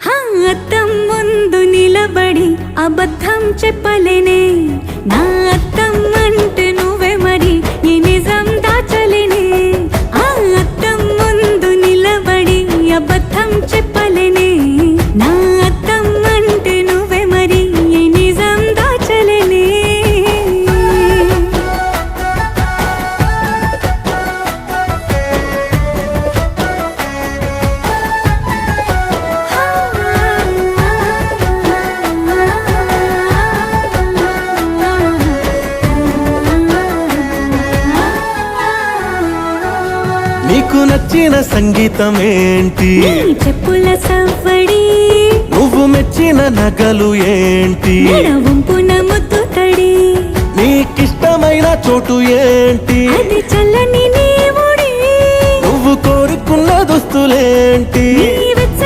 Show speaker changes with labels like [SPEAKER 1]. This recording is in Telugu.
[SPEAKER 1] అద్దం ముందు నిలబడి అబద్ధం చెప్పలేనే, నా అద్దం అంటే నువ్వే మరి ఈ నిజం దాచలేనే. ఆ అద్దం ముందు నిలబడి అబద్ధం చెప్పలేనే, నా అద్దం అంటే నువ్వే మరి ఈ నిజం దాచలేనే.
[SPEAKER 2] నీకు నచ్చిన సంగీతం ఏంటి?
[SPEAKER 1] చెప్పుల సవ్వడి.
[SPEAKER 2] నువ్వు మెచ్చిన నగలు ఏంటి?
[SPEAKER 1] వంపున ముద్దు తడి.
[SPEAKER 2] నీకిష్టమైన చోటు ఏంటి?
[SPEAKER 1] అది చల్లని నీ ఒడి.
[SPEAKER 2] నువ్వు కోరుకున్న దుస్తులేంటి?
[SPEAKER 1] నీ